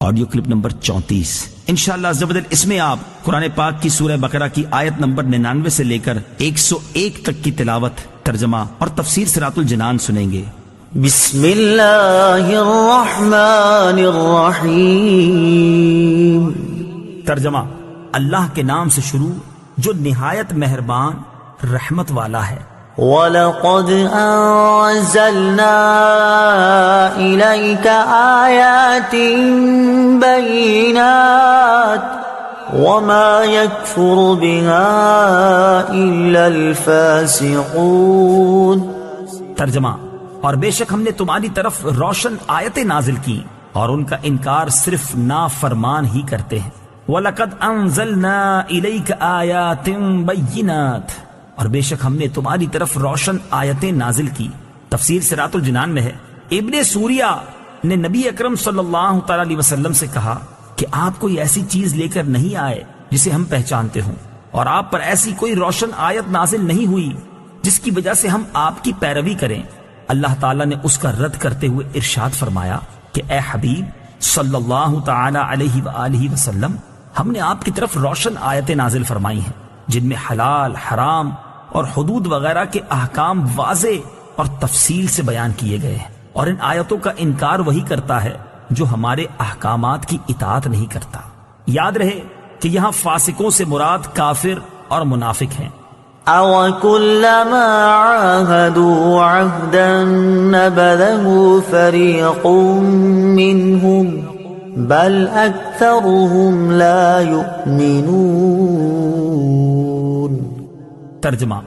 Audio clip number 34۔ انشاءاللہ عز و جل اس میں آپ قرآن پاک کی سورہ بقرہ کی آیت نمبر 99 سے لے کر 101 تک کی تلاوت، ترجمہ اور تفسیر صراط الجنان سنیں گے۔ بسم اللہ الرحمن الرحیم۔ ترجمہ: اللہ کے نام سے شروع جو نہایت مہربان رحمت والا ہے۔ وَلَقَدْ أَنزَلْنَا إِلَيْكَ آيَاتٍ بَيِّنَاتٍ وَمَا يَكْفُرُ بِهَا إِلَّا الْفَاسِقُونَ۔ ترجمہ: اور بے شک ہم نے تمہاری طرف روشن آیتیں نازل کی اور ان کا انکار صرف نافرمان ہی کرتے ہیں۔ وَلَقَدْ أَنزَلْنَا إِلَيْكَ آيَاتٍ بَيِّنَاتٍ، اور بے شک ہم نے تمہاری طرف روشن آیتیں نازل کی۔ تفسیر صراط الجنان میں ہے، ابن سوریہ نے نبی اکرم صلی اللہ تعالی علیہ وسلم سے کہا کہ آپ کوئی ایسی چیز لے کر نہیں آئے جسے ہم پہچانتے ہوں، اور آپ پر ایسی کوئی روشن آیت نازل نہیں ہوئی جس کی وجہ سے ہم آپ کی پیروی کریں۔ اللہ تعالیٰ نے اس کا رد کرتے ہوئے ارشاد فرمایا کہ اے حبیب صلی اللہ تعالی علیہ وآلہ وسلم، ہم نے آپ کی طرف روشن آیتیں نازل فرمائی ہیں جن میں حلال، حرام اور حدود وغیرہ کے احکام واضح اور تفصیل سے بیان کیے گئے ہیں، اور ان آیتوں کا انکار وہی کرتا ہے جو ہمارے احکامات کی اطاعت نہیں کرتا۔ یاد رہے کہ یہاں فاسقوں سے مراد کافر اور منافق ہیں۔ أَوَكُلَّمَا عَاهَدُوا عَهْدًا نَبَذَهُ فَرِيقٌ مِّنْهُمْ بَلْ أَكْثَرُهُمْ لَا يُؤْمِنُونَ۔ ترجمہ: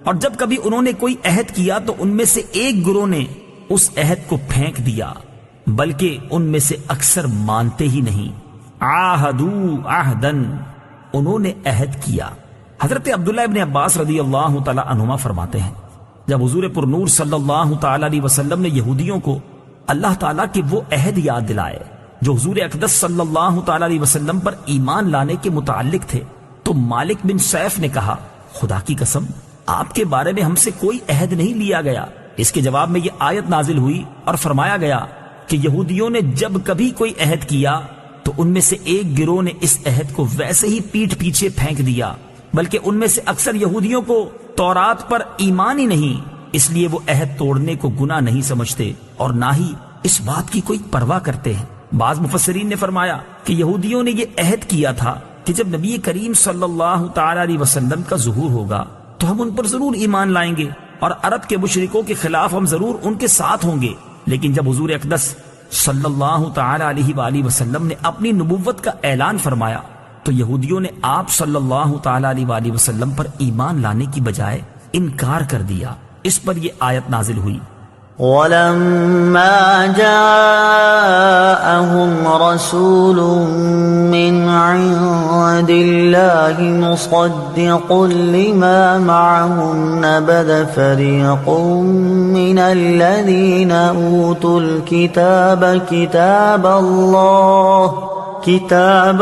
اور جب کبھی انہوں نے کوئی عہد کیا تو ان میں سے ایک گروہ نے اس عہد کو پھینک دیا، بلکہ ان میں سے اکثر مانتے ہی نہیں۔ عاہدوا عہدن، انہوں نے عہد کیا۔ حضرت عبداللہ ابن عباس رضی اللہ تعالی عنہما فرماتے ہیں، جب حضور پر نور صلی اللہ تعالی علیہ وسلم نے یہودیوں کو اللہ تعالیٰ کے وہ عہد یاد دلائے جو حضور اقدس صلی اللہ تعالی علیہ وسلم پر ایمان لانے کے متعلق تھے، تو مالک بن سیف نے کہا، خدا کی قسم آپ کے بارے میں ہم سے کوئی عہد نہیں لیا گیا۔ اس کے جواب میں یہ آیت نازل ہوئی اور فرمایا گیا کہ یہودیوں نے جب کبھی کوئی عہد کیا تو ان میں سے ایک گروہ نے اس عہد کو ویسے ہی پیٹھ پیچھے پھینک دیا، بلکہ ان میں سے اکثر یہودیوں کو تورات پر ایمان ہی نہیں، اس لیے وہ عہد توڑنے کو گناہ نہیں سمجھتے اور نہ ہی اس بات کی کوئی پرواہ کرتے ہیں۔ بعض مفسرین نے فرمایا کہ یہودیوں نے یہ عہد کیا تھا کہ جب نبی کریم صلی اللہ تعالی علیہ وسلم کا ظہور ہوگا تو ہم ان پر ضرور ایمان لائیں گے اور عرب کے مشرکوں کے خلاف ہم ضرور ان کے ساتھ ہوں گے۔ لیکن جب حضور اقدس صلی اللہ تعالی علیہ وآلہ وسلم نے اپنی نبوت کا اعلان فرمایا تو یہودیوں نے آپ صلی اللہ تعالی علیہ وآلہ وسلم پر ایمان لانے کی بجائے انکار کر دیا۔ اس پر یہ آیت نازل ہوئی۔ وَلَمَّا جَاءَهُمْ رَسُولٌ مِّنْ عِندِ اللَّهِ مُصَدِّقٌ لِّمَا مَعَهُمْ نَبَذَ فَرِيقٌ مِّنَ الَّذِينَ أُوتُوا الْكِتَابَ كتاب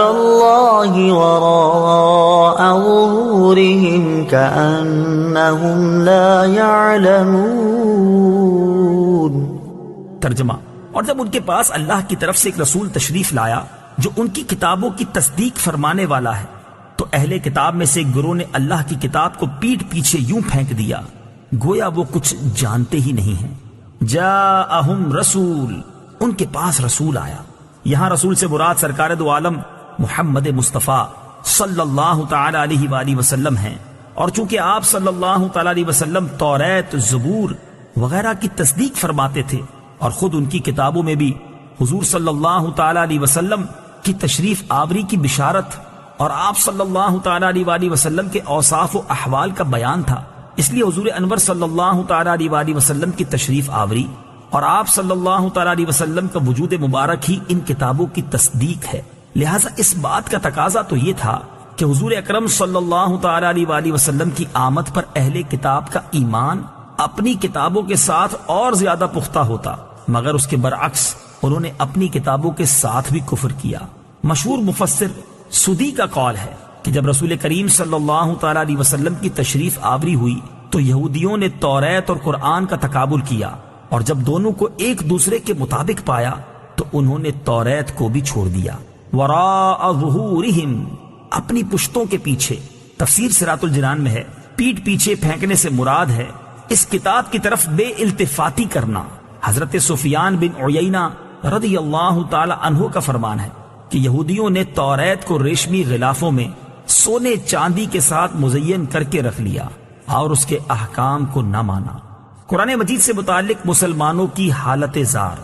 اللہ وراء ظهورهم كأنهم لا يعلمون۔ ترجمہ: اور جب ان کے پاس اللہ کی طرف سے ایک رسول تشریف لایا جو ان کی کتابوں کی تصدیق فرمانے والا ہے تو اہل کتاب میں سے ایک گروہ نے اللہ کی کتاب کو پیٹھ پیچھے یوں پھینک دیا گویا وہ کچھ جانتے ہی نہیں ہیں۔ جاءہم رسول، ان کے پاس رسول آیا۔ یہاں رسول سے مراد سرکار دو عالم محمد مصطفیٰ صلی اللہ تعالی علیہ وآلہ وسلم ہیں، اور چونکہ آپ صلی اللہ تعالی علیہ وسلم توریت، زبور وغیرہ کی تصدیق فرماتے تھے اور خود ان کی کتابوں میں بھی حضور صلی اللہ تعالی علیہ وسلم کی تشریف آوری کی بشارت اور آپ صلی اللہ تعالی علیہ وآلہ وسلم کے اوصاف و احوال کا بیان تھا، اس لیے حضور انور صلی اللہ تعالی علیہ وآلہ وسلم کی تشریف آوری اور آپ صلی اللہ تعالی علیہ وسلم کا وجود مبارک ہی ان کتابوں کی تصدیق ہے۔ لہٰذا اس بات کا تقاضا تو یہ تھا کہ حضور اکرم صلی اللہ تعالی علیہ وآلہ وسلم کی آمد پر اہل کتاب کا ایمان اپنی کتابوں کے ساتھ اور زیادہ پختہ ہوتا، مگر اس کے برعکس انہوں نے اپنی کتابوں کے ساتھ بھی کفر کیا۔ مشہور مفسر سدی کا قول ہے کہ جب رسول کریم صلی اللہ تعالی علیہ وسلم کی تشریف آوری ہوئی تو یہودیوں نے توریت اور قرآن کا تقابل کیا، اور جب دونوں کو ایک دوسرے کے مطابق پایا تو انہوں نے توریت کو بھی چھوڑ دیا. وراء ظہورہم، اپنی پشتوں کے پیچھے. تفسیر صراط الجنان میں ہے پیٹھ پیچھے پھینکنے سے مراد ہے اس کتاب کی طرف بے التفاتی کرنا. حضرت سفیان بن عیینہ رضی اللہ تعالی عنہ کا فرمان ہے کہ یہودیوں نے توریت کو ریشمی غلافوں میں سونے چاندی کے ساتھ مزین کر کے رکھ لیا اور اس کے احکام کو نہ مانا. قرآن مجید سے متعلق مسلمانوں کی حالت زار.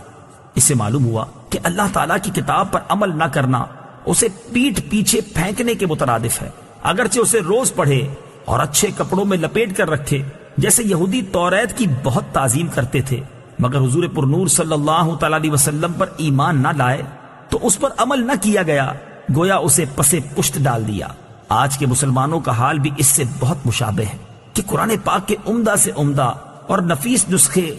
اس سے معلوم ہوا کہ اللہ تعالیٰ کی کتاب پر عمل نہ کرنا اسے پیٹھ پیچھے پھینکنے کے مترادف ہے، اگرچہ اسے روز پڑھے اور اچھے کپڑوں میں لپیٹ کر رکھے. جیسے یہودی توریت کی بہت تعظیم کرتے تھے مگر حضور پرنور صلی اللہ تعالی علیہ وسلم پر ایمان نہ لائے تو اس پر عمل نہ کیا گیا، گویا اسے پسے پشت ڈال دیا. آج کے مسلمانوں کا حال بھی اس سے بہت مشابہ ہے کہ قرآن پاک کے عمدہ سے عمدہ اور نفیس نسخے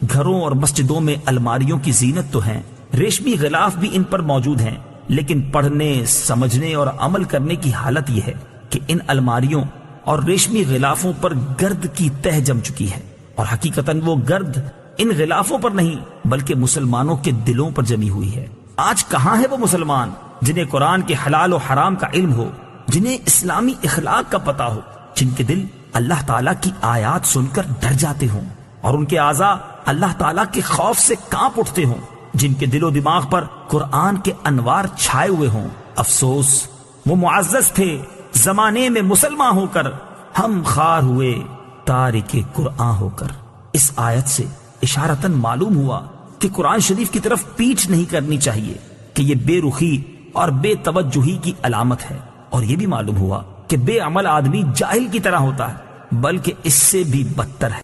گھروں اور مسجدوں میں الماریوں کی زینت تو ہیں، ریشمی غلاف بھی ان پر موجود ہیں، لیکن پڑھنے، سمجھنے اور عمل کرنے کی حالت یہ ہے کہ ان الماریوں اور ریشمی غلافوں پر گرد کی تہ جم چکی ہے، اور حقیقتاً وہ گرد ان غلافوں پر نہیں بلکہ مسلمانوں کے دلوں پر جمی ہوئی ہے. آج کہاں ہے وہ مسلمان جنہیں قرآن کے حلال و حرام کا علم ہو، جنہیں اسلامی اخلاق کا پتہ ہو، جن کے دل اللہ تعالیٰ کی آیات سن کر ڈر جاتے ہوں اور ان کے اعضاء اللہ تعالیٰ کے خوف سے کانپ اٹھتے ہوں، جن کے دل و دماغ پر قرآن کے انوار چھائے ہوئے ہوں. افسوس، وہ معزز تھے زمانے میں مسلمان ہو کر، ہم خوار ہوئے تارک قرآن ہو کر. اس آیت سے اشارتاً معلوم ہوا کہ قرآن شریف کی طرف پیٹھ نہیں کرنی چاہیے، کہ یہ بے رخی اور بے توجہی کی علامت ہے. اور یہ بھی معلوم ہوا کہ بے عمل آدمی جاہل کی طرح ہوتا ہے، بلکہ اس سے بھی بدتر ہے.